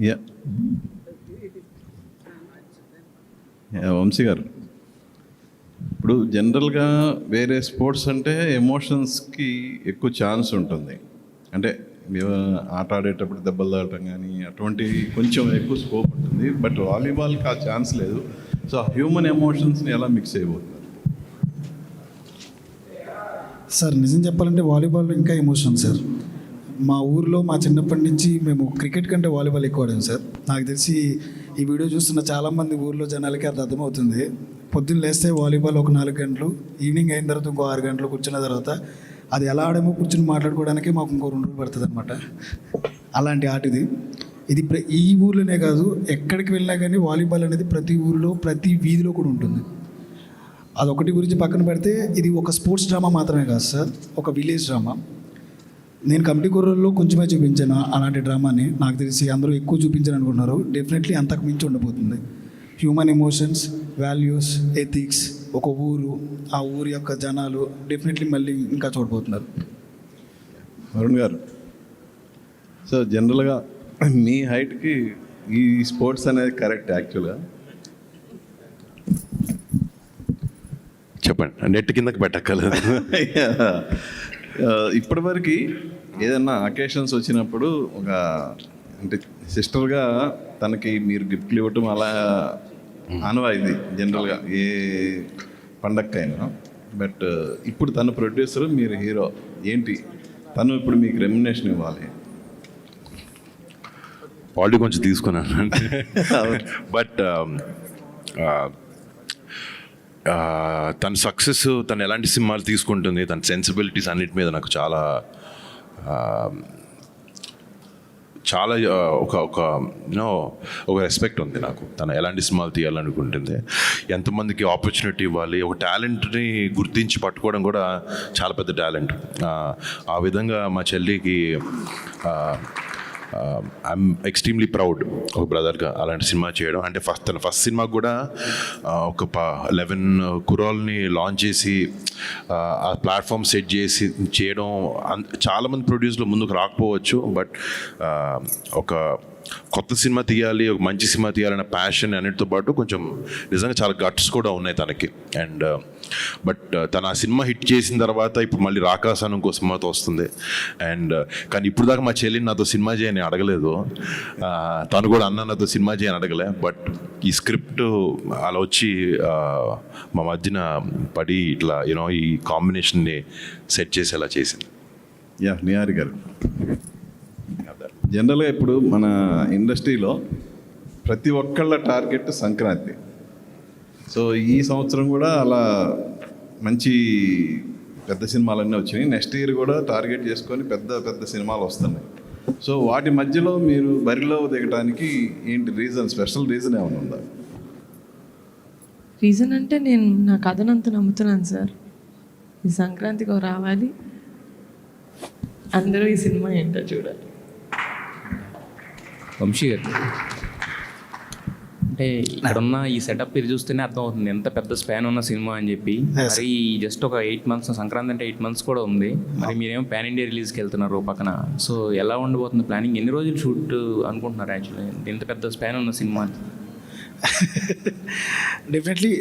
Yeah Vamsi గారు, ఇప్పుడు జనరల్గా వేరే స్పోర్ట్స్ అంటే ఎమోషన్స్కి ఎక్కువ ఛాన్స్ ఉంటుంది. అంటే ఆట ఆడేటప్పుడు దెబ్బలు తాగటం కానీ అటువంటి కొంచెం ఎక్కువ స్కోప్ ఉంటుంది. బట్ వాలీబాల్కి ఆ ఛాన్స్ లేదు. సో హ్యూమన్ ఎమోషన్స్ని ఎలా మిక్స్ అయిపోతున్నారు? సార్ నిజం చెప్పాలంటే వాలీబాల్లో ఇంకా ఎమోషన్ సార్. మా ఊర్లో మా చిన్నప్పటి నుంచి మేము క్రికెట్ కంటే వాలీబాల్ ఎక్కువ ఆడాం సార్. నాకు తెలిసి ఈ వీడియో చూస్తున్న చాలామంది ఊర్లో జనాలకి అది అర్థమవుతుంది. పొద్దున్న లేస్తే వాలీబాల్ ఒక 4 గంటలు, ఈవినింగ్ అయిన తర్వాత ఇంకో 6 గంటలు కూర్చున్న తర్వాత అది ఎలా ఆడేమో కూర్చుని మాట్లాడుకోవడానికి మాకు ఇంకో 2 రోజులు పడుతుంది అనమాట. అలాంటి ఆట ఇది ఈ ఊర్లోనే కాదు, ఎక్కడికి వెళ్ళినా కానీ వాలీబాల్ అనేది ప్రతి ఊర్లో ప్రతి వీధిలో కూడా ఉంటుంది. అదొకటి గురించి పక్కన పెడితే ఇది ఒక స్పోర్ట్స్ డ్రామా మాత్రమే కాదు సార్, ఒక విలేజ్ డ్రామా. నేను కమిటీ కుర్రల్లో కొంచెమే చూపించాను అలాంటి డ్రామాని. నాకు తెలిసి అందరూ ఎక్కువ చూపించాను అనుకుంటున్నారు. డెఫినెట్లీ అంతకు మించి ఉండబోతుంది. హ్యూమన్ ఎమోషన్స్, వాల్యూస్, ఎథిక్స్, ఒక ఊరు, ఆ ఊరి యొక్క జనాలు డెఫినెట్లీ మళ్ళీ ఇంకా చూడబోతున్నారు. వరుణ్ గారు, సో జనరల్గా మీ హైట్కి ఈ స్పోర్ట్స్ అనేది కరెక్ట్ యాక్చువల్గా? చెప్పండి, నెట్ కిందకి పెట్టక్కర్లేదు. ఇప్పటివరకు ఏదన్నా అకేషన్స్ వచ్చినప్పుడు ఒక అంటే సిస్టర్గా తనకి మీరు గిఫ్ట్లు ఇవ్వటం అలా ఆనవాయితీ జనరల్గా ఏ పండక్కైనా. బట్ ఇప్పుడు తను ప్రొడ్యూసర్, మీరు హీరో, ఏంటి తను ఇప్పుడు మీకు రెమ్యునేషన్ ఇవ్వాలి? ఆల్రెడీ కొంచెం తీసుకున్నాను. బట్ తన సక్సెస్, తను ఎలాంటి సినిమాలు తీసుకుంటుంది, తన సెన్సిబిలిటీస్ అన్నిటి మీద నాకు చాలా చాలా ఒక రెస్పెక్ట్ ఉంది నాకు. తను ఎలాంటి సినిమాలు తీయాలనుకుంటుంది, ఎంతమందికి ఆపర్చునిటీ ఇవ్వాలి, ఒక టాలెంట్ని గుర్తించి పట్టుకోవడం కూడా చాలా పెద్ద టాలెంట్. ఆ విధంగా మా చెల్లికి ఐఎమ్ ఎక్స్ట్రీమ్లీ ప్రౌడ్ ఒక బ్రదర్గా అలాంటి సినిమా చేయడం. అంటే తన ఫస్ట్ సినిమా కూడా ఒక 11 కుర్రాల్ని లాంచ్ చేసి ఆ ప్లాట్ఫామ్ సెట్ చేసి చేయడం. చాలామంది ప్రొడ్యూసర్లు ముందుకు రాకపోవచ్చు, బట్ ఒక కొత్త సినిమా తీయాలి, ఒక మంచి సినిమా తీయాలన్న ప్యాషన్ అన్నిటితో పాటు కొంచెం నిజంగా చాలా గట్స్ కూడా ఉన్నాయి తనకి. అండ్ బట్ తను ఆ సినిమా హిట్ చేసిన తర్వాత ఇప్పుడు మళ్ళీ రాకాస్ అని ఇంకో సినిమాతో వస్తుంది. అండ్ కానీ ఇప్పుడు దాకా మా చెల్లిని నాతో సినిమా చేయని అడగలేదు, తను కూడా నాతో సినిమా చేయని అడగలే. బట్ ఈ స్క్రిప్ట్ అలా వచ్చి మా మధ్యన పడి ఇట్లా ఈ కాంబినేషన్ని సెట్ చేసేలా చేసింది. యా నిహారి గారు, జనరల్గా ఇప్పుడు మన ఇండస్ట్రీలో ప్రతి ఒక్కళ్ళ టార్గెట్ సంక్రాంతి. సో ఈ సంవత్సరం కూడా అలా మంచి పెద్ద సినిమాలన్నీ వచ్చినాయి. నెక్స్ట్ ఇయర్ కూడా టార్గెట్ చేసుకొని పెద్ద పెద్ద సినిమాలు వస్తున్నాయి. సో వాటి మధ్యలో మీరు బరిలో దిగడానికి ఏంటి రీజన్, స్పెషల్ రీజన్ ఏమైనా ఉందా? రీజన్ అంటే నేను నా కథనంత నమ్ముతున్నాను సార్. ఈ సంక్రాంతికి రావాలి, అందరూ ఈ సినిమా ఏంటో చూడాలి. వంశీ గారు, అంటే ఇక్కడున్న ఈ సెటప్ ఇది చూస్తేనే అర్థమవుతుంది ఎంత పెద్ద స్పాన్ ఉన్న సినిమా అని చెప్పి. మరి జస్ట్ ఒక 8 months, సంక్రాంతి అంటే 8 months కూడా ఉంది. మరి మీరేమో పాన్ ఇండియా రిలీజ్కి వెళ్తున్నారు పక్కన. సో ఎలా ఉండబోతుంది ప్లానింగ్? ఎన్ని రోజులు షూట్ అనుకుంటున్నారు యాక్చువల్లీ ఇంత పెద్ద స్పాన్ ఉన్న సినిమా? డెఫినెట్లీ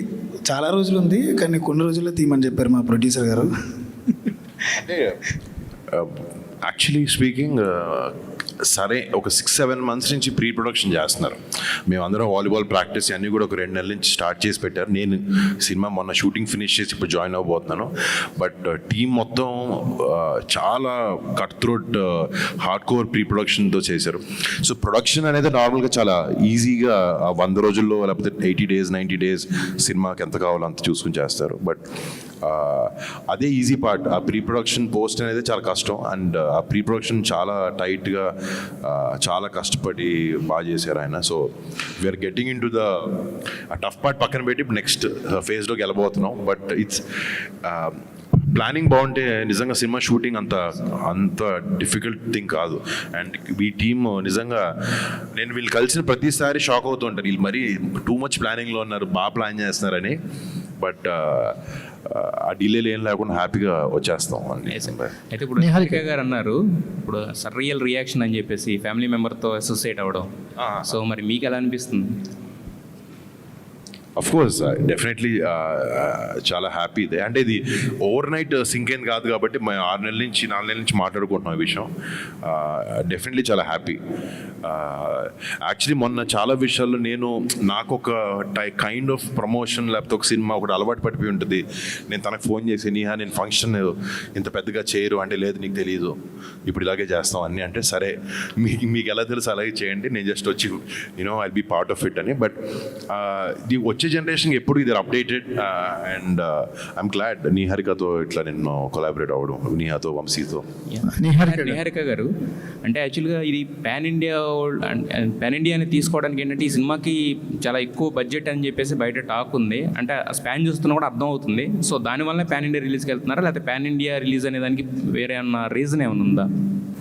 చాలా రోజులు ఉంది, కానీ కొన్ని రోజుల్లో తీయమని చెప్పారు మా ప్రొడ్యూసర్ గారు. యాక్చువల్లీ స్పీకింగ్, సరే ఒక 6-7 months నుంచి ప్రీ ప్రొడక్షన్ చేస్తున్నారు. మేమందరం వాలీబాల్ ప్రాక్టీస్ అన్నీ కూడా ఒక 2 నెలల నుంచి స్టార్ట్ చేసి పెట్టారు. నేను సినిమా మొన్న షూటింగ్ ఫినిష్ చేసి ఇప్పుడు జాయిన్ అవ్వబోతున్నాను. బట్ టీమ్ మొత్తం చాలా cut throat hard core pre ప్రొడక్షన్తో చేశారు. సో ప్రొడక్షన్ అనేది నార్మల్గా చాలా ఈజీగా 100 రోజుల్లో లేకపోతే 80 days 90 days సినిమాకి ఎంత కావాలో అంత చూసుకుని చేస్తారు. బట్ అదే ఈజీ పార్ట్. ఆ ప్రీ ప్రొడక్షన్ పోస్ట్ అనేది చాలా కష్టం. అండ్ ఆ ప్రీ ప్రొడక్షన్ చాలా టైట్గా చాలా కష్టపడి బాగా చేశారు ఆయన. So we are getting into the tough part పక్కన పెట్టి నెక్స్ట్ ఫేజ్లోకి వెళ్ళబోతున్నాం. బట్ ఇట్స్ ప్లానింగ్ బాగుంటే నిజంగా సినిమా షూటింగ్ అంత డిఫికల్ట్ థింగ్ కాదు. అండ్ ఈ టీమ్ నిజంగా నేను వీళ్ళు కలిసిన ప్రతిసారి షాక్ అవుతూ ఉంటారు, వీళ్ళు మరీ టూ మచ్ ప్లానింగ్లో ఉన్నారు, బాగా ప్లాన్ చేస్తున్నారని. బట్ ఆ డిలేలు ఏం లేకుండా హ్యాపీగా వచ్చేస్తాం అన్ని. అయితే ఇప్పుడు నిహారిక గారు అన్నారు ఇప్పుడు రియల్ రియాక్షన్ అని చెప్పేసి ఫ్యామిలీ మెంబర్తో అసోసియేట్ అవ్వడం, సో మరి మీకు ఎలా అనిపిస్తుంది? అఫ్ కోర్స్ డెఫినెట్లీ చాలా హ్యాపీ ఇదే. అంటే ఇది ఓవర్ నైట్ సింక్ ఏం కాదు కాబట్టి మేము 6 నెలల నుంచి 4 నెలల నుంచి మాట్లాడుకుంటున్నాం ఈ విషయం. డెఫినెట్లీ చాలా హ్యాపీ. యాక్చువల్లీ మొన్న చాలా విషయాల్లో నాకు ఒక కైండ్ ఆఫ్ ప్రమోషన్ లేకపోతే ఒక సినిమా ఒకటి అలవాటు పడిపోయి ఉంటుంది. నేను తనకు ఫోన్ చేసి నీహా నేను ఫంక్షన్ ఇంత పెద్దగా చేయరు అంటే, లేదు నీకు తెలియదు ఇప్పుడు ఇలాగే చేస్తాం అన్నీ అంటే, సరే మీకు ఎలా తెలుసు అలాగే చేయండి, నేను జస్ట్ వచ్చి I be part of it అని. బట్ వచ్చే జనరేషన్ ఎప్పుడు ఇది అప్డేటెడ్ అండ్ ఐఎమ్ గ్లాడ్ నిహారికతో ఇట్లా నేను కొలాబరేట్ అవ్వడం, నిహాతో వంశీతో. నిహారిక గారు అంటే యాక్చువల్గా ఇది పాన్ ఇండియాని తీసుకోవడానికి ఏంటంటే ఈ సినిమాకి చాలా ఎక్కువ బడ్జెట్ అని చెప్పేసి బయట టాక్ ఉంది. అంటే ఆ స్పాన్ చూస్తున్నా కూడా అర్థం అవుతుంది. సో దానివల్ల పాన్ ఇండియా రిలీజ్కి వెళ్తున్నారా, లేకపోతే పాన్ ఇండియా రిలీజ్ అనే దానికి వేరే అన్న రీజన్ ఏమైనా ఉందా?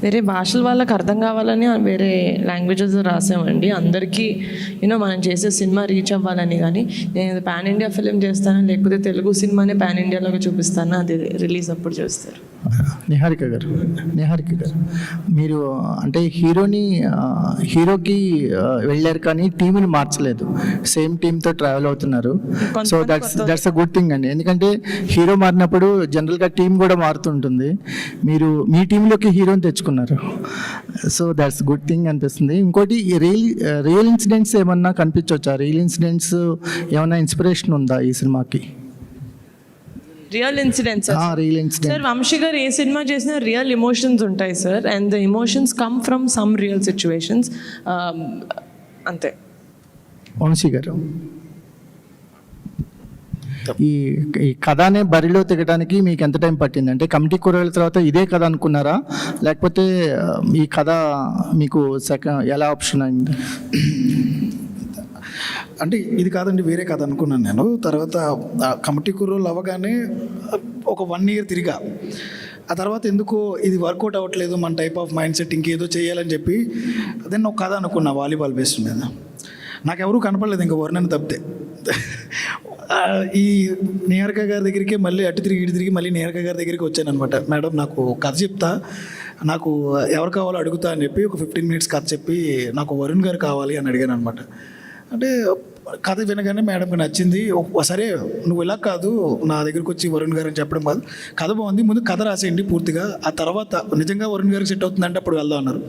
వేరే భాషల వాళ్ళకి అర్థం కావాలని వేరే లాంగ్వేజెస్ రాసామండి. అందరికీ మనం చేసే సినిమా రీచ్ అవ్వాలని. కానీ నేను పాన్ ఇండియా ఫిలిం చేస్తాను, లేకపోతే తెలుగు సినిమానే పాన్ ఇండియాలోకి చూపిస్తాను, అది రిలీజ్ అప్పుడు చేస్తారు. నిహారిక గారు మీరు అంటే హీరోకి వెళ్ళారు కానీ టీంని మార్చలేదు, సేమ్ టీంతో ట్రావెల్ అవుతున్నారు. So that's a good thing అండి. ఎందుకంటే హీరో మారినప్పుడు జనరల్గా టీం కూడా మారుతుంటుంది. మీరు మీ టీంలోకి హీరోని తెచ్చుకున్నారు. సో దట్స్ గుడ్ థింగ్ అనిపిస్తుంది. ఇంకోటి రియల్ ఇన్సిడెంట్స్ ఏమన్నా కనిపించవచ్చా? రియల్ ఇన్సిడెంట్స్ ఏమన్నా ఇన్స్పిరేషన్ ఉందా ఈ సినిమాకి? రియల్ ఇన్సిడెంట్స్ సార్, వంశీ గారు ఏ సినిమా చేసినా రియల్ ఎమోషన్స్ ఉంటాయి sir. And the emotions come from some real situations, అంతే. వంశీ గారు ఈ కథనే బరిలో తెగడానికి మీకు ఎంత టైం పట్టింది? అంటే కమిటీ కూరల తర్వాత ఇదే కథ అనుకున్నారా, లేకపోతే ఈ కథ మీకు ఎలా ఆప్షన్ అయింది? అంటే ఇది కాదండి, వేరే కథ అనుకున్నాను నేను. తర్వాత కమిటీ కుర్రోలు అవ్వగానే ఒక 1 year తిరిగా. ఆ తర్వాత ఎందుకో ఇది వర్కౌట్ అవ్వట్లేదు, మన టైప్ ఆఫ్ మైండ్ సెట్ ఇంకేదో చేయాలని చెప్పి దెన్ ఒక కథ అనుకున్నా వాలీబాల్ బేస్డ్ మీద. నాకెవరూ కనపడలేదు ఇంకా వర్ణని తప్పితే. ఈ నిహారిక గారి దగ్గరికి మళ్ళీ అటు తిరిగి మళ్ళీ నిహారిక గారి దగ్గరికి వచ్చాను అనమాట. మేడం నాకు కథ చెప్తా, నాకు ఎవరు కావాలో అడుగుతా అని చెప్పి ఒక 15 minutes కథ చెప్పి నాకు వరుణ్ గారు కావాలి అని అడిగాను అనమాట. అంటే కథ వినగానే మేడంకి నచ్చింది. సరే నువ్వు ఇలా కాదు నా దగ్గరికి వచ్చి వరుణ్ గారు అని చెప్పడం కాదు, కథ బాగుంది, ముందు కథ రాసేయండి పూర్తిగా, ఆ తర్వాత నిజంగా వరుణ్ గారికి సెట్ అవుతుందంటే అప్పుడు వెళ్దాం అన్నారు.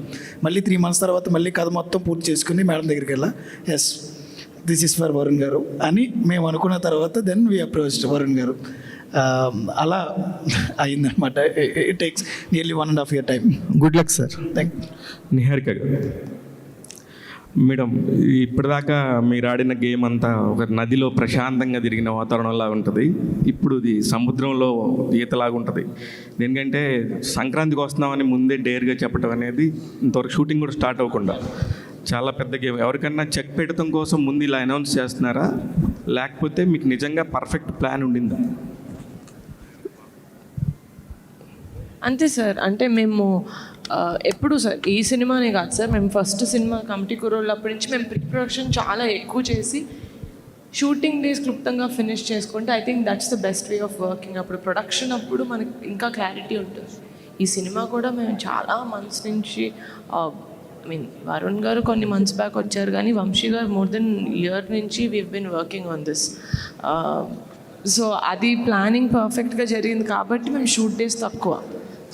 మళ్ళీ 3 months తర్వాత మళ్ళీ కథ మొత్తం పూర్తి చేసుకుని మేడం దగ్గరికి వెళ్ళా. Yes this is for Varun గారు అని మేము అనుకున్న తర్వాత దెన్ వీ అప్రోచ్డ్ వరుణ్ గారు. అలా అయిందనమాట. It takes nearly 1.5 year time. Good luck sir. Thank you. Niharika గారు మేడం, ఇప్పటిదాకా మీరు ఆడిన గేమ్ అంతా ఒక నదిలో ప్రశాంతంగా తిరిగిన వాతావరణంలా ఉంటుంది. ఇప్పుడు ఇది సముద్రంలో ఈతలాగా ఉంటుంది. ఎందుకంటే సంక్రాంతికి వస్తున్నామని ముందే డేర్గా చెప్పడం అనేది, ఇంతవరకు షూటింగ్ కూడా స్టార్ట్ అవ్వకుండా చాలా పెద్ద గేమ్. ఎవరికన్నా చెక్ పెట్టడం కోసం ముందు ఇలా అనౌన్స్ చేస్తున్నారా, లేకపోతే మీకు నిజంగా పర్ఫెక్ట్ ప్లాన్ ఉండిందా? అంతే సార్. అంటే మేము ఎప్పుడు సార్ ఈ సినిమానే కాదు సార్, మేము ఫస్ట్ సినిమా కమిటీ కుర్రోళ్ళు అప్పటి నుంచి మేము ప్రీ ప్రొడక్షన్ చాలా ఎక్కువ చేసి షూటింగ్ డేస్ క్లుప్తంగా ఫినిష్ చేసుకుంటే I think that's the best way of working. అప్పుడు ప్రొడక్షన్ అప్పుడు మనకి ఇంకా క్లారిటీ ఉంటుంది. ఈ సినిమా కూడా మేము చాలా మంత్స్ నుంచి వరుణ్ గారు కొన్ని మంత్స్ బ్యాక్ వచ్చారు, కానీ వంశీ గారు మోర్ దెన్ ఇయర్ నుంచి we been working on this. So అది ప్లానింగ్ పర్ఫెక్ట్గా జరిగింది కాబట్టి మేము షూట్ డేస్ తక్కువ.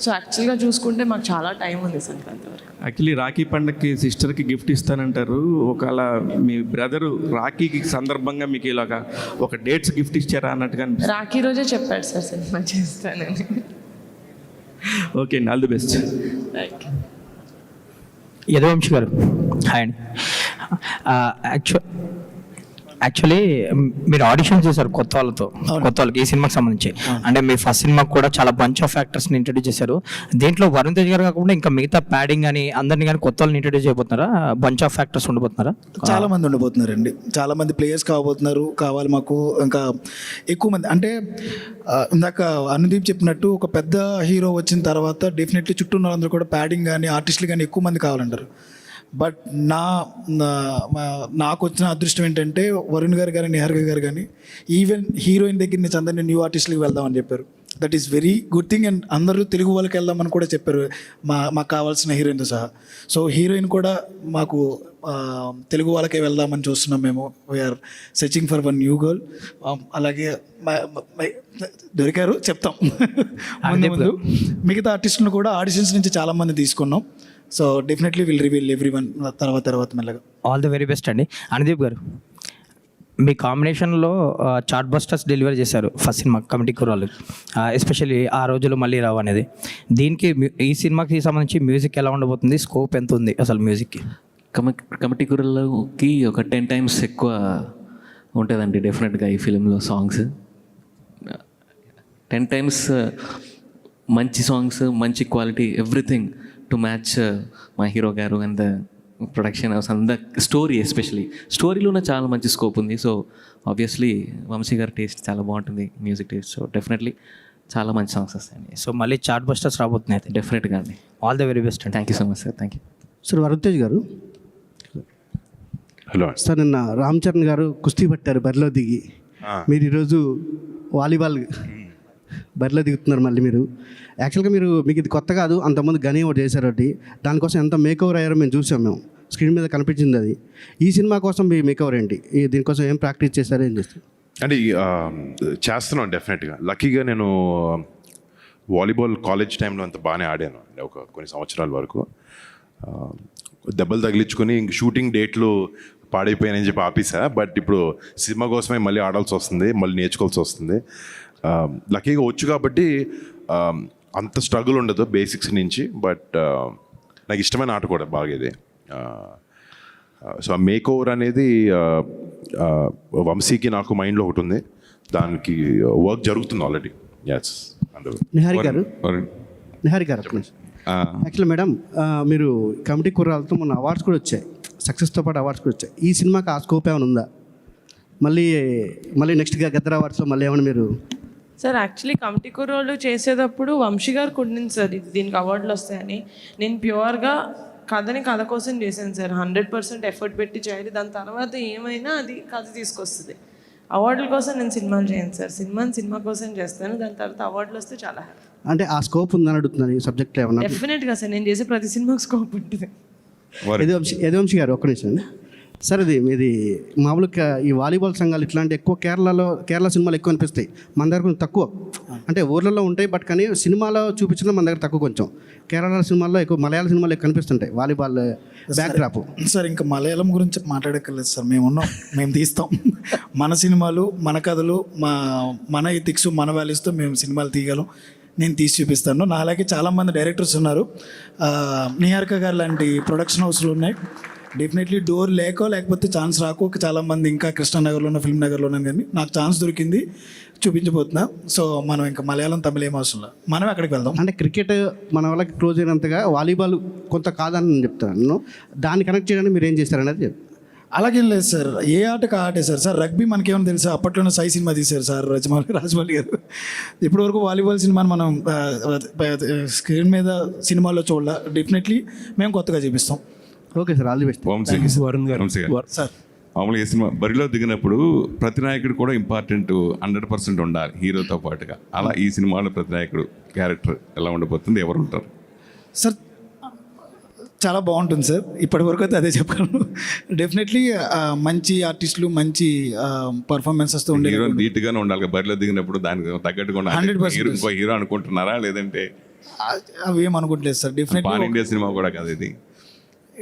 సో యాక్చువల్గా చూసుకుంటే మాకు చాలా టైం ఉంది సంక్రాంతి వరకు. యాక్చువల్లీ రాఖీ పండగకి సిస్టర్కి గిఫ్ట్ ఇస్తానంటారు. ఒకవేళ మీ బ్రదరు రాఖీకి సందర్భంగా మీకు ఇలాగా ఒక డేట్స్ గిఫ్ట్ ఇచ్చారా అన్నట్టుగా రాఖీ రోజే చెప్పాడు సార్ సినిమా చేస్తానని. ఓకే అండి, all the best. Thank you. Yaduvanshi గారు హాయ్ అండి. యాక్చువల్లీ మీరు ఆడిషన్ చేశారు కొత్త వాళ్ళకి ఈ సినిమాకి సంబంధించి. అంటే మీ ఫస్ట్ సినిమాకి కూడా చాలా బంచ్ ఆఫ్ యాక్టర్స్ని ఇంట్రడ్యూస్ చేశారు. దీంట్లో వరుణ్ తేజ్ గారు కాకుండా ఇంకా మిగతా ప్యాడింగ్ అని అందరినీ కానీ కొత్త వాళ్ళని ఇంట్రడ్యూస్ చేయబోతున్నారా? బంచ్ ఆఫ్ యాక్టర్స్ ఉండబోతున్నారా? చాలా మంది ఉండబోతున్నారండి, చాలా మంది ప్లేయర్స్ కావాలి మాకు. ఇంకా ఎక్కువ మంది అంటే ఇందాక అనుదీప్ చెప్పినట్టు ఒక పెద్ద హీరో వచ్చిన తర్వాత డెఫినెట్లీ చుట్టూ ఉన్న వాళ్ళందరూ కూడా ప్యాడింగ్ కానీ ఆర్టిస్టులు కానీ ఎక్కువ మంది కావాలంటారు. బట్ నాకు వచ్చిన అదృష్టం ఏంటంటే వరుణ్ గారు కానీ నిహారిక గారు కానీ ఈవెన్ హీరోయిన్ దగ్గర నుంచి అందరినీ న్యూ ఆర్టిస్ట్లకి వెళ్దామని చెప్పారు. That is very good thing. And అందరూ తెలుగు వాళ్ళకి వెళ్దామని కూడా చెప్పారు, మాకు కావాల్సిన హీరోయిన్తో సహా. సో హీరోయిన్ కూడా మాకు తెలుగు వాళ్ళకే వెళ్దామని చూస్తున్నాం మేము. We are searching for one new girl. అలాగే దొరికారు చెప్తాం ముందు. మిగతా ఆర్టిస్టులను కూడా ఆడిషన్స్ నుంచి చాలామంది తీసుకున్నాం. So definitely will reveal every one తర్వాత మెల్లగా. ఆల్ ది వెరీ బెస్ట్ అండి. అనుదీప్ గారు, మీ కాంబినేషన్లో చార్ట్ బస్టర్స్ డెలివరీ చేశారు ఫస్ట్ సినిమా కమిటీ కుర్రాళ్ళు, ఎస్పెషల్లీ ఆ రోజులు మళ్ళీ రావు అనేది. దీనికి ఈ సినిమాకి సంబంధించి మ్యూజిక్ ఎలా ఉండబోతుంది, స్కోప్ ఎంత ఉంది అసలు మ్యూజిక్కి? కమిటీ కుర్రలకి ఒక 10 times ఎక్కువ ఉంటుందండి డెఫినెట్గా ఈ ఫిలింలో సాంగ్స్. 10 times మంచి సాంగ్స్, మంచి క్వాలిటీ, ఎవ్రీథింగ్ టు మ్యాచ్ మా హీరో గారు and the production house and the story. Especially స్టోరీలోనే చాలా మంచి స్కోప్ ఉంది. సో ఆబ్వియస్లీ వంశీ గారి టేస్ట్ చాలా బాగుంటుంది, మ్యూజిక్ టేస్ట్. సో డెఫినెట్లీ చాలా మంచి సాంగ్స్ వస్తాయండి. సో మళ్ళీ చార్ట్ బస్టర్స్ రాబోతున్నాయి అయితే. డెఫినెట్గా అండి. ఆల్ ది వెరీ బెస్ట్ అండి. Thank you so much sir. Thank you sir. Varun Tej గారు, హలో సార్ నిన్న రామ్ చరణ్ గారు కుస్తీ పట్టారు బరిలో దిగి. మీరు ఈరోజు వాలీబాల్ బరిలో దిగుతున్నారు మళ్ళీ మీరు. యాక్చువల్గా మీకు ఇది కొత్త కాదు, అంతకుముందు గనీ ఒకటి చేశారు ఒకటి. దానికోసం ఎంత మేకవర్ అయ్యారో మేము చూసాం, మేము స్క్రీన్ మీద కనిపించింది అది. ఈ సినిమా కోసం మీ మేకవర్ ఏంటి, దీనికోసం ఏం ప్రాక్టీస్ చేశారో ఏం చేస్తారు? అంటే చేస్తున్నాను డెఫినెట్గా. లక్కీగా నేను వాలీబాల్ కాలేజ్ టైంలో అంత బాగానే ఆడాను అంటే కొన్ని సంవత్సరాల వరకు. దెబ్బలు తగిలించుకొని ఇంక షూటింగ్ డేట్లు పాడైపోయానని చెప్పి ఆపేసా. బట్ ఇప్పుడు సినిమా కోసమే మళ్ళీ ఆడాల్సి వస్తుంది, మళ్ళీ నేర్చుకోవాల్సి వస్తుంది. లక్కీగా వచ్చు కాబట్టి అంత స్ట్రగుల్ ఉండదు బేసిక్స్ నుంచి. బట్ నాకు ఇష్టమైన ఆట కూడా బాగా ఇది. సో ఆ మేక్ ఓవర్ అనేది వంశీకి నాకు మైండ్లో ఒకటి ఉంది, దానికి వర్క్ జరుగుతుంది ఆల్రెడీ. ఎస్. నిహారిక గారు, యాక్చువల్లీ మేడం మీరు కమిటీ కుర్రాలతో మొన్న అవార్డ్స్ కూడా వచ్చాయి, సక్సెస్తో పాటు అవార్డ్స్ కూడా వచ్చాయి. ఈ సినిమాకి ఆ స్కోప్ ఏమైనా ఉందా? మళ్ళీ నెక్స్ట్గా గద్దర్ అవార్డ్స్లో మళ్ళీ ఏమైనా మీరు? సార్ యాక్చువల్లీ కమిటీ కుర్రోళ్ళు చేసేటప్పుడు వంశీ గారు కొట్టింది సార్ దీనికి అవార్డులు వస్తాయని. నేను ప్యూర్గా కథ కోసం చేశాను సార్. 100% ఎఫర్ట్ పెట్టి చేయాలి. దాని తర్వాత ఏమైనా అది కథ తీసుకొస్తుంది. అవార్డుల కోసం నేను సినిమాలు చేయను సార్. సినిమా కోసం చేస్తాను. దాని తర్వాత అవార్డులు వస్తే చాలా హ్యాపీ. అంటే ఆ స్కోప్ ఉందని అడుగుతున్నాను ఈ సబ్జెక్ట్లో ఏమన్నా? డెఫినెట్గా సార్, నేను చేసే ప్రతి సినిమాకి స్కోప్ ఉంటుంది. యదువంశీ గారు ఒక్క నిమిషం అండి సార్. ఇది మామూలుగా ఈ వాలీబాల్ సంఘాలు ఇట్లాంటి ఎక్కువ కేరళ సినిమాలు ఎక్కువ అనిపిస్తాయి, మన దగ్గర కొంచెం తక్కువ. అంటే ఊర్లలో ఉంటాయి బట్ కానీ సినిమాలో చూపించడం మన దగ్గర తక్కువ కొంచెం. కేరళ సినిమాల్లో ఎక్కువ, మలయాళ సినిమాలు ఎక్కువ కనిపిస్తుంటాయి వాలీబాల్ బ్యాక్డ్రాప్. సార్ ఇంకా మలయాళం గురించి మాట్లాడక్కర్లేదు సార్, మేము తీస్తాం. మన సినిమాలు, మన కథలు, మన ఎథిక్స్, మన వాల్యూస్తో మేము సినిమాలు తీయగలం. నేను తీసి చూపిస్తాను. నా అలాగే చాలామంది డైరెక్టర్స్ ఉన్నారు. నిహారిక గారు లాంటి ప్రొడక్షన్ హౌస్లు ఉన్నాయి. డెఫినెట్లీ డోర్ లేకపోతే ఛాన్స్ రాకు చాలామంది ఇంకా కృష్ణానగర్లోనో ఫిల్మ్ నగర్లోనో, కానీ నాకు ఛాన్స్ దొరికింది, చూపించబోతున్నా. సో మనం ఇంకా మలయాళం, తమిళ ఏం అవసరం లేదు, మనం అక్కడికి వెళ్దాం. అంటే క్రికెట్ మన వాళ్ళకి క్లోజ్ అయినంతగా వాలీబాల్ కొంత కాదని నేను చెప్తాను. దాన్ని కనెక్ట్ చేయడానికి మీరు ఏం చేస్తారనేది చెప్పి. అలాగేం లేదు సార్, ఏ ఆటకు ఆటే సార్. రగ్బీ మనకేమైనా తెలుసా? అప్పట్లోనే సై సినిమా తీశారు సార్ రాజమౌళి గారు. ఇప్పటివరకు వాలీబాల్ సినిమాని మనం స్క్రీన్ మీద సినిమాల్లో చూడాల. డెఫినెట్లీ మేము కొత్తగా చూపిస్తాం. Okay sir, all the best. Varun గారు సార్, మామూలుగా ఈ సినిమా బరిలో దిగినప్పుడు ప్రతి నాయకుడు కూడా ఇంపార్టెంట్ 100% ఉండాలి హీరోతో పాటుగా. అలా ఈ సినిమాలో ప్రతి నాయకుడు క్యారెక్టర్ ఎలా ఉండబోతుంది, ఎవరు ఉంటారు? సార్ చాలా బాగుంటుంది సార్. ఇప్పటివరకు అయితే అదే చెప్పాను. డెఫినెట్లీ మంచి ఆర్టిస్టులు, మంచి పర్ఫార్మెన్సెస్తో ఉండే హీరో నీట్గానే ఉండాలి బరిలో దిగినప్పుడు, దానికి తగ్గట్టుగా ఉండాలి. 100% ఇంకో హీరో అనుకుంటున్నారా, లేదంటే అవి ఏం అనుకుంటలేదు sir. Definitely pan India cinema కూడా కాదు ఇది.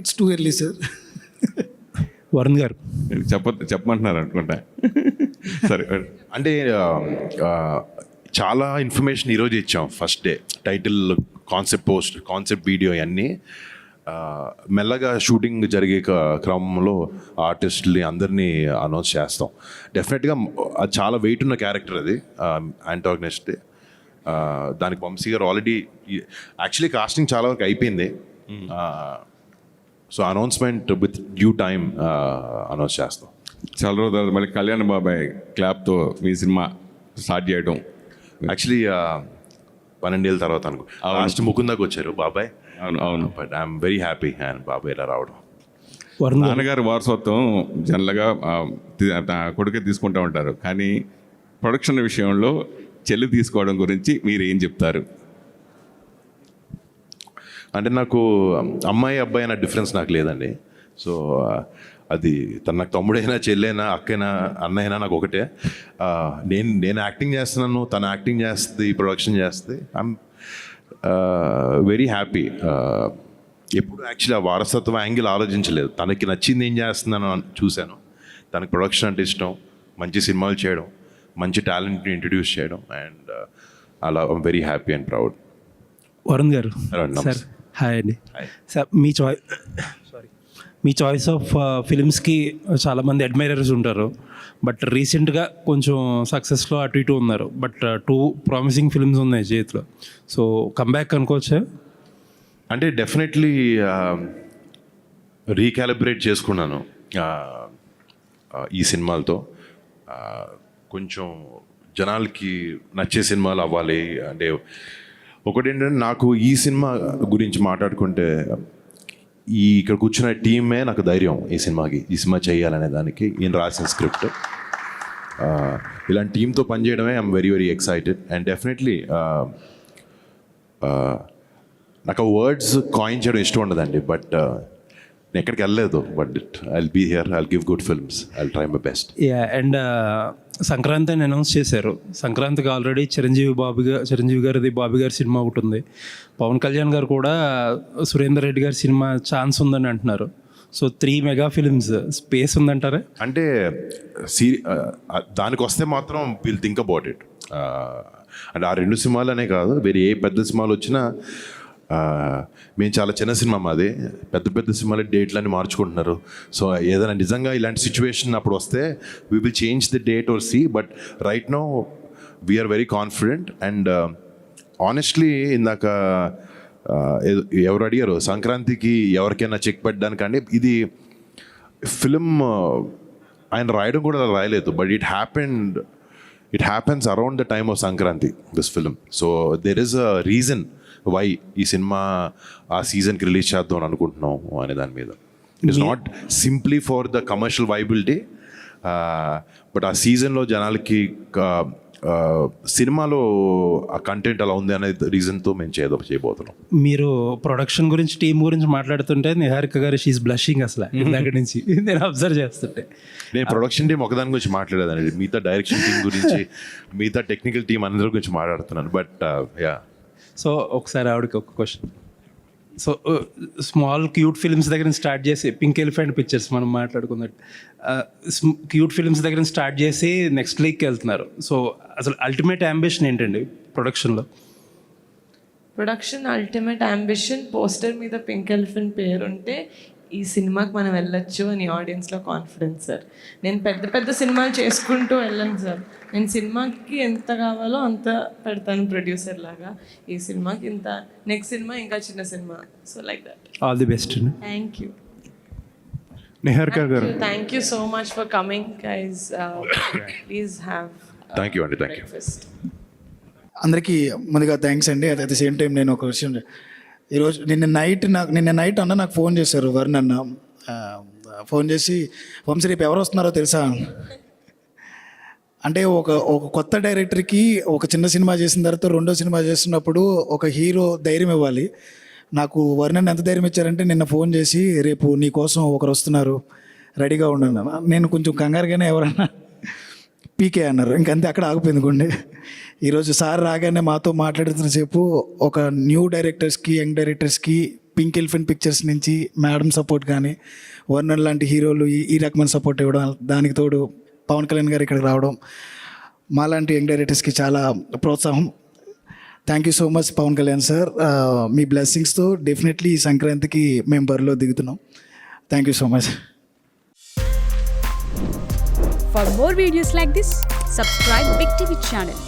It's too early sir. Varun గారు చెప్పమంటున్నారు అనుకుంటా. సరే. అంటే చాలా ఇన్ఫర్మేషన్ ఈరోజు ఇచ్చాం. First day title, concept video అన్నీ మెల్లగా షూటింగ్ జరిగే క్రమంలో ఆర్టిస్టుల్ని అందరినీ అనౌన్స్ చేస్తాం. డెఫినెట్గా అది చాలా వెయిట్ ఉన్న క్యారెక్టర్ అది, యాంటాగనిస్ట్. దానికి వంశీ గారు ఆల్రెడీ యాక్చువల్లీ కాస్టింగ్ చాలా వరకు అయిపోయింది. So announcement with due time announce చేస్తాం. చాలా రోజుల తర్వాత మళ్ళీ కళ్యాణ్ బాబాయ్ క్లాప్తో మీ సినిమా స్టార్ట్ చేయడం. యాక్చువల్లీ 12 ఏళ్ళ తర్వాత అనుకో లాస్ట్ ముకుందాకి వచ్చారు బాబాయ్. అవును. But I'm very happy and బాబాయ్ ఇలా రావడం. నాన్నగారి వారసత్వం జనరల్గా కొడుకే తీసుకుంటూ ఉంటారు, కానీ ప్రొడక్షన్ విషయంలో చెల్లి తీసుకోవడం గురించి మీరు ఏం చెప్తారు? అంటే నాకు అమ్మాయి అబ్బాయి అన్న డిఫరెన్స్ నాకు లేదండి. సో అది నాకు తమ్ముడైనా చెల్లైనా అక్కైనా అన్నైనా నాకు ఒకటే. నేను యాక్టింగ్ చేస్తున్నాను, తను యాక్టింగ్ చేస్తుంది, ప్రొడక్షన్ చేస్తుంది. I'm very happy. ఎప్పుడు యాక్చువల్లీ ఆ వారసత్వ యాంగిల్ ఆలోచించలేదు. తనకి నచ్చింది ఏం చేస్తున్నాను చూశాను. తనకి ప్రొడక్షన్ అంటే ఇష్టం, మంచి సినిమాలు చేయడం, మంచి టాలెంట్ని ఇంట్రడ్యూస్ చేయడం, అండ్ అలా I'm very happy and proud. Varun గారు సార్, హాయ్ అండి. సార్ మీ చాయిస్ ఆఫ్ ఫిలిమ్స్కి చాలామంది అడ్మైరర్స్ ఉంటారు, బట్ రీసెంట్గా కొంచెం సక్సెస్లో అటు ఇటు ఉన్నారు, బట్ 2 ప్రామిసింగ్ ఫిల్మ్స్ ఉన్నాయి చేతిలో. సో కంబ్యాక్ అనుకోవచ్చా? అంటే డెఫినెట్లీ రీకాలిబ్రేట్ చేసుకున్నాను ఈ సినిమాలతో. కొంచెం జనాలకి నచ్చే సినిమాలు అవ్వాలి. అంటే ఒకటేంటంటే నాకు ఈ సినిమా గురించి మాట్లాడుకుంటే ఇక్కడ కూర్చున్న టీమే నాకు ధైర్యం ఈ సినిమా చేయాలనే దానికి. ఈయన రాసిన స్క్రిప్ట్, ఇలాంటి టీంతో పనిచేయడమే I'm very very excited. And definitely నాకు వర్డ్స్ కాయిన్ చేయడం ఇష్టం ఉండదండి, బట్ నేను ఎక్కడికి వెళ్ళలేదు. But I'll be here, I'll give good films, I'll try my best. And Sankranti అని అనౌన్స్ చేశారు. సంక్రాంతికి ఆల్రెడీ చిరంజీవి గారిది బాబీ గారి సినిమా ఒకటి ఉంది. పవన్ కళ్యాణ్ గారు కూడా సురేందర్ రెడ్డి గారి సినిమా ఛాన్స్ ఉందని అంటున్నారు. సో 3 మెగా ఫిలిమ్స్ స్పేస్ ఉందంటారా? అంటే దానికి వస్తే మాత్రం విల్ థింక్ అబౌట్ ఇట్. అంటే ఆ 2 సినిమాలనే కాదు, వేరే ఏ పెద్ద సినిమాలు వచ్చినా మేము చాలా చిన్న సినిమా మాది, పెద్ద సినిమాలు డేట్లన్నీ మార్చుకుంటున్నారు. సో ఏదైనా నిజంగా ఇలాంటి సిచ్యువేషన్ అప్పుడు వస్తే we will change the date or see, but right now we are very confident. And honestly ఇందాక ఎవరు అడిగారు సంక్రాంతికి ఎవరికైనా చెక్ పెట్టడానికంటే, ఇది ఫిలిం ఆయన రాయడం కూడా రాయలేదు, but it happens around the time of Sankranti, this film. So there is a reason why ఈ సినిమా ఆ సీజన్కి రిలీజ్ చేద్దాం అని అనుకుంటున్నాం అనే దాని మీద. It is not simply for the commercial viability, but ఆ సీజన్లో జనాలకి సినిమాలో ఆ కంటెంట్ అలా ఉంది అనే రీజన్తో మేము చేయబోతున్నాం. మీరు ప్రొడక్షన్ గురించి, టీం గురించి మాట్లాడుతుంటే నిహారిక గారు షీఈస్ బ్లషింగ్ అసలు ఇందాక నుంచి నేను అబ్జర్వ్ చేస్తుంటే. నేను ప్రొడక్షన్ టీం ఒకదాని గురించి మాట్లాడేదానండి, మిగతా డైరెక్షన్ టీం గురించి, మిగతా టెక్నికల్ టీం అందరి గురించి మాట్లాడుతున్నాను. బట్ యా, సో ఒకసారి ఆవిడకి ఒక question. So small cute films దగ్గర స్టార్ట్ చేసి, పింక్ ఎలిఫెంట్ పిక్చర్స్ మనం మాట్లాడుకున్నట్టు క్యూట్ ఫిల్మ్స్ దగ్గర స్టార్ట్ చేసి నెక్స్ట్ లీగ్కి వెళ్తున్నారు. సో అసలు అల్టిమేట్ అంబిషన్ ఏంటండి ప్రొడక్షన్ అల్టిమేట్ అంబిషన్, పోస్టర్ మీద పింక్ ఎలిఫెంట్ పేరుంటే ఈ సినిమాకి మనం వెళ్ళొచ్చు అని ఆడియన్స్లో కాన్ఫిడెన్స్ సార్. నేను పెద్ద సినిమాలు చేసుకుంటూ వెళ్ళను సార్. నేను సినిమాకి ఎంత కావాలో అంత పెడతాను ప్రొడ్యూసర్ లాగా. ఈ సినిమాకి ఇంత, నెక్స్ట్ సినిమా ఇంకా చిన్న cinema. So like that. All the best. Thank you Niharika గారు. Thank you so much for coming guys. Please have thank you అండి. Thank you. అందరికీ ముందుగా థ్యాంక్స్ అండి. అట్ ద సేమ్ టైం నేను ఒక విషయం, ఈరోజు నిన్న నైట్ అన్న నాకు ఫోన్ చేశారు, వరుణ్ అన్న ఫోన్ చేసి, వంశీ రేపు ఎవరు వస్తున్నారో తెలుసా? అంటే ఒక కొత్త డైరెక్టర్కి ఒక చిన్న సినిమా చేసిన తర్వాత రెండో సినిమా చేస్తున్నప్పుడు ఒక హీరో ధైర్యం ఇవ్వాలి. నాకు వరుణ్ ఎంత ధైర్యం ఇచ్చారంటే నిన్న ఫోన్ చేసి, రేపు నీ కోసం ఒకరు వస్తున్నారు, రెడీగా ఉండండి. నేను కొంచెం కంగారుగానే ఎవరన్నా పీకే అన్నారు, ఇంకంతే అక్కడ ఆగిపోయింది గుండె. ఈరోజు సార్ రాగానే మాతో మాట్లాడుతున్న సేపు ఒక న్యూ డైరెక్టర్స్కి, యంగ్ డైరెక్టర్స్కి పింక్ ఎలిఫెంట్ పిక్చర్స్ నుంచి మేడం సపోర్ట్ కానీ, వర్ణన్ లాంటి హీరోలు ఈ రకమైన సపోర్ట్ ఇవ్వడం, దానికి తోడు పవన్ కళ్యాణ్ గారు ఇక్కడికి రావడం, మాలాంటి యంగ్ డైరెక్టర్స్కి చాలా ప్రోత్సాహం. Thank you so much Pawan Kalyan sir. మీ బ్లెస్సింగ్స్తో డెఫినెట్లీ ఈ సంక్రాంతికి మేము బరిలో దిగుతున్నాం. Thank you so much. For more videos like this, subscribe Big TV channel.